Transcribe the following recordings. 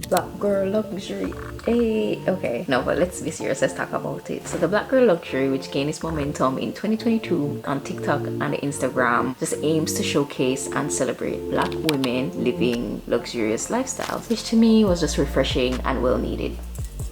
Black girl luxury. Hey, okay. No, but let's be serious. Let's talk about it. So the black girl luxury, which gained its momentum in 2022 on TikTok and Instagram, just aims to showcase and celebrate black women living luxurious lifestyles, which to me was just refreshing and well needed.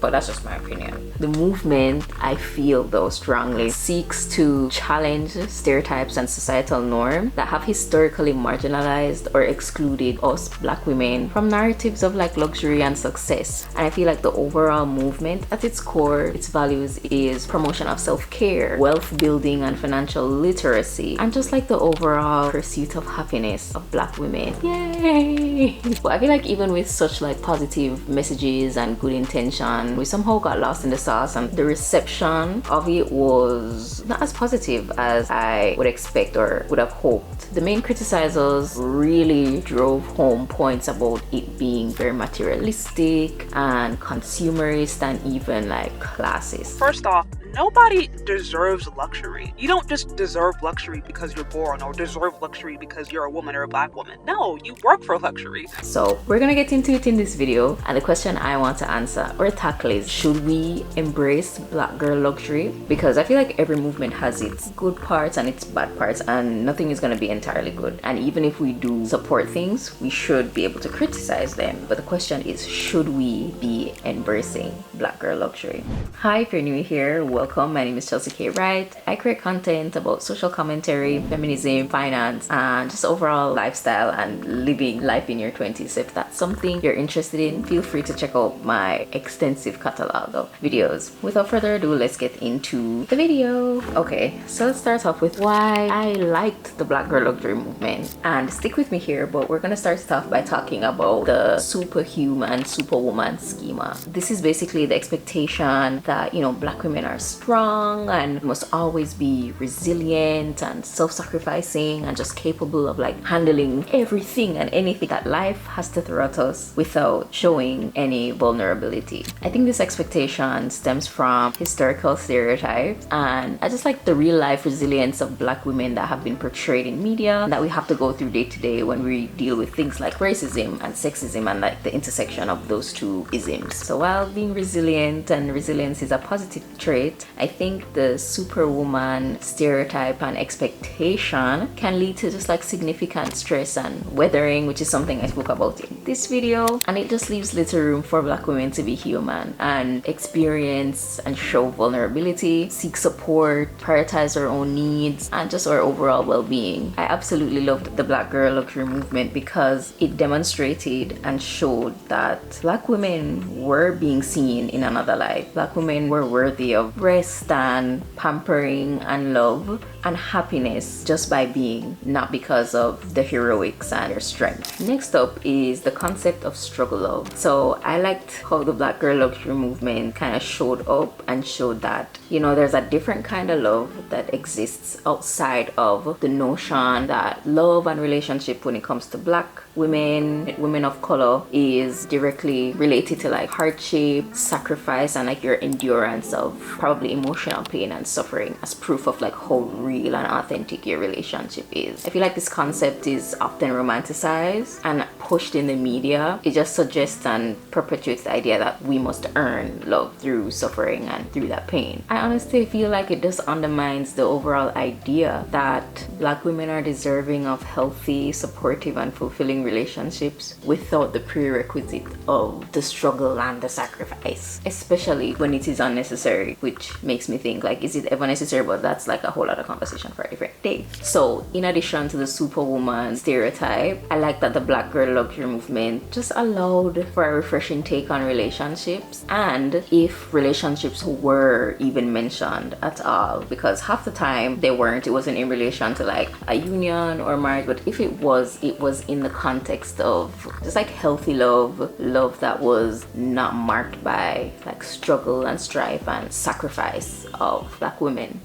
But that's just my opinion. The movement, I feel though strongly, seeks to challenge stereotypes and societal norms that have historically marginalized or excluded us black women from narratives of like luxury and success. And I feel like the overall movement at its core, its values is promotion of self-care, wealth building and financial literacy, and just like the overall pursuit of happiness of black women. Yay! But I feel like even with such like positive messages and good intention, we somehow got lost in the sauce, and the reception of it was not as positive as I would expect or would have hoped. The main criticizers really drove home points about it being very materialistic and consumerist and even like classist. First off, nobody deserves luxury. You don't just deserve luxury because you're born or deserve luxury because you're a woman or a black woman. No, you work for luxury. So we're gonna get into it in this video, and the question I want to answer or tackle is, should we embrace black girl luxury? Because I feel like every movement has its good parts and its bad parts, and nothing is gonna be entirely good. And even if we do support things, we should be able to criticize them. But the question is, should we be embracing black girl luxury? Hi, if you're new here, welcome. My name is Chelsea K. Wright. I create content about social commentary, feminism, finance, and just overall lifestyle and living life in your 20s. So if that's something you're interested in, feel free to check out my extensive catalog of videos. Without further ado, let's get into the video. Okay, so let's start off with why I liked the black girl luxury movement. And stick with me here, but we're gonna start off by talking about the superhuman, superwoman schema. This is basically the expectation that, you know, black women are strong and must always be resilient and self-sacrificing and just capable of like handling everything and anything that life has to throw at us without showing any vulnerability. I think this expectation stems from historical stereotypes, and I just like the real life resilience of black women that have been portrayed in media that we have to go through day to day when we deal with things like racism and sexism and like the intersection of those two isms. So while being resilient and resilience is a positive trait, I think the superwoman stereotype and expectation can lead to just like significant stress and weathering, which is something I spoke about in this video, and it just leaves little room for black women to be human and experience and show vulnerability, seek support, prioritize our own needs, and just our overall well-being. I absolutely loved the black girl luxury movement because it demonstrated and showed that black women were being seen in another light. Black women were worthy of rest and pampering and love and happiness just by being, not because of the heroics and their strength. Next up is the concept of struggle love. So I liked how the black girl luxury movement kind of showed up and showed that, you know, there's a different kind of love that exists outside of the notion that love and relationship when it comes to black women of color is directly related to like hardship, sacrifice, and like your endurance of probably emotional pain and suffering as proof of like how real and authentic your relationship is. I feel like this concept is often romanticized and pushed in the media. It just suggests and perpetuates the idea that we must earn love through suffering and through that pain. I honestly feel like it just undermines the overall idea that black women are deserving of healthy, supportive, and fulfilling relationships without the prerequisite of the struggle and the sacrifice, especially when it is unnecessary, which makes me think like, is it ever necessary? But that's like a whole other conversation for a different day. So in addition to the superwoman stereotype, I like that the black girl luxury movement just allowed for a refreshing take on relationships, and if relationships were even mentioned at all, because half the time they weren't. It wasn't in relation to like a union or marriage, but if it was in the context of just like healthy love that was not marked by like struggle and strife and sacrifice of black women.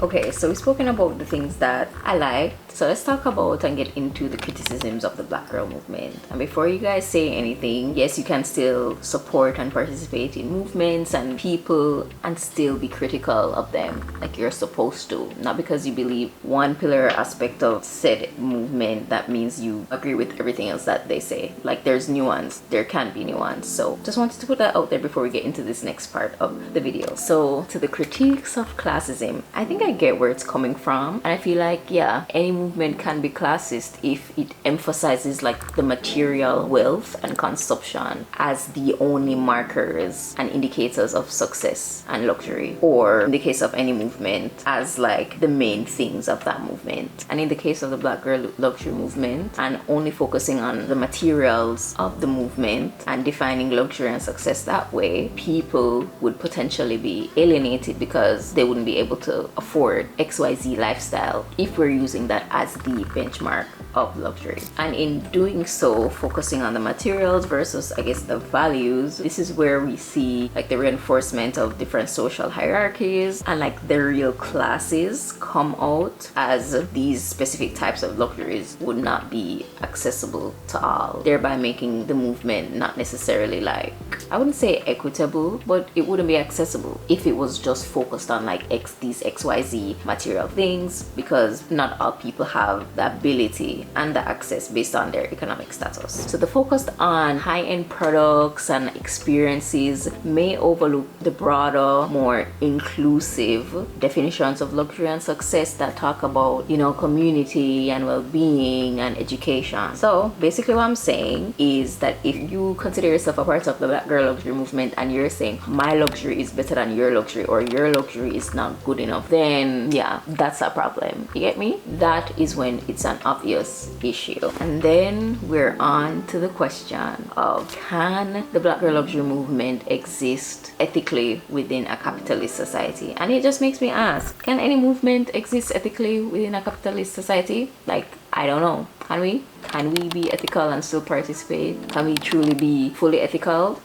Okay, so we've spoken about the things that I like. So let's talk about and get into the criticisms of the Black girl movement. And before you guys say anything, yes, you can still support and participate in movements and people and still be critical of them, like you're supposed to. Not because you believe one pillar aspect of said movement that means you agree with everything else that they say. Like there's nuance, there can be nuance. So just wanted to put that out there before we get into this next part of the video. So to the critiques of classism, I think I get where it's coming from, and I feel like, yeah, any movement can be classist if it emphasizes like the material wealth and consumption as the only markers and indicators of success and luxury, or in the case of any movement as like the main things of that movement. And in the case of the Black girl luxury movement, and only focusing on the materials of the movement and defining luxury and success that way, people would potentially be alienated because they wouldn't be able to afford XYZ lifestyle if we're using that as the benchmark of luxury. And in doing so, focusing on the materials versus, I guess, the values, this is where we see like the reinforcement of different social hierarchies and like the real classes come out, as these specific types of luxuries would not be accessible to all, thereby making the movement not necessarily like, I wouldn't say equitable, but it wouldn't be accessible if it was just focused on like these XYZ material things, because not all people have the ability and the access based on their economic status. So the focus on high-end products and experiences may overlook the broader, more inclusive definitions of luxury and success that talk about, you know, community and well-being and education. So basically what I'm saying is that if you consider yourself a part of the Black girl luxury movement and you're saying my luxury is better than your luxury, or your luxury is not good enough, then yeah, that's a problem. You get me? That is when it's an obvious issue. And then we're on to the question of, can the Black girl luxury movement exist ethically within a capitalist society? And it just makes me ask, can any movement exist ethically within a capitalist society? Like, I don't know. Can we? Can we be ethical and still participate? Can we truly be fully ethical?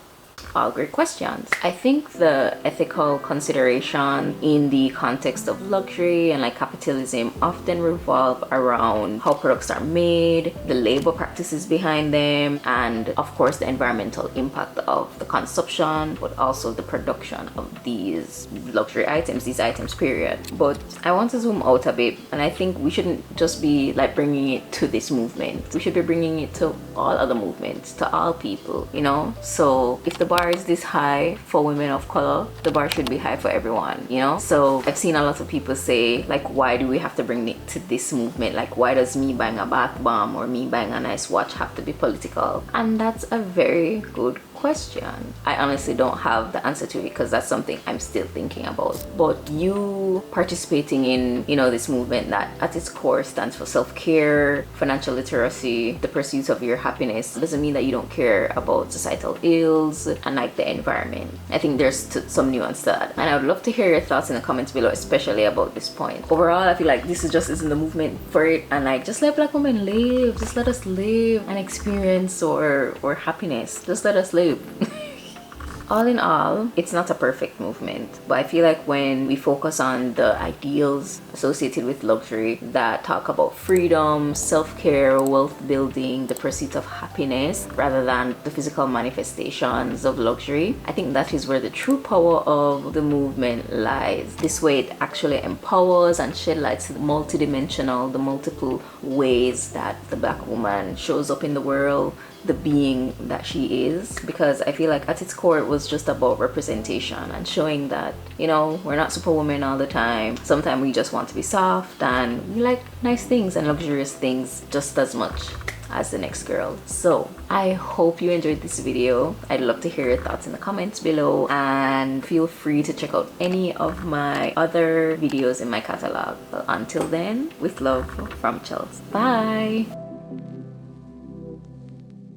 All great questions. I think the ethical consideration in the context of luxury and like capitalism often revolve around how products are made, the labor practices behind them, and of course the environmental impact of the consumption, but also the production of these luxury items, these items, period. But I want to zoom out a bit, and I think we shouldn't just be like bringing it to this movement. We should be bringing it to all other movements, to all people, you know? So if the bar is this high for women of color, the bar should be high for everyone, you know? So I've seen a lot of people say, like, why do we have to bring it to this movement? Like, why does me buying a bath bomb or me buying a nice watch have to be political? And that's a very good question. I honestly don't have the answer to it, because that's something I'm still thinking about. But you participating in, you know, this movement that at its core stands for self-care, financial literacy, the pursuit of your happiness, doesn't mean that you don't care about societal ills and like the environment. I think there's some nuance to that, and I would love to hear your thoughts in the comments below, especially about this point. Overall, I feel like this is just isn't the movement for it, and like, just let Black women live. Just let us live and experience or happiness. Just let us live. All in all, it's not a perfect movement, but I feel like when we focus on the ideals associated with luxury that talk about freedom, self-care, wealth building, the pursuit of happiness, rather than the physical manifestations of luxury, I think that is where the true power of the movement lies. This way it actually empowers and shed light to the multidimensional, the multiple ways that the Black woman shows up in the world, the being that she is. Because I feel like at its core it was just about representation and showing that, you know, we're not superwoman all the time. Sometimes we just want to be soft, and we like nice things and luxurious things just as much as the next girl. So I hope you enjoyed this video. I'd love to hear your thoughts in the comments below, and feel free to check out any of my other videos in my catalog. But until then, with love from Chels. Bye.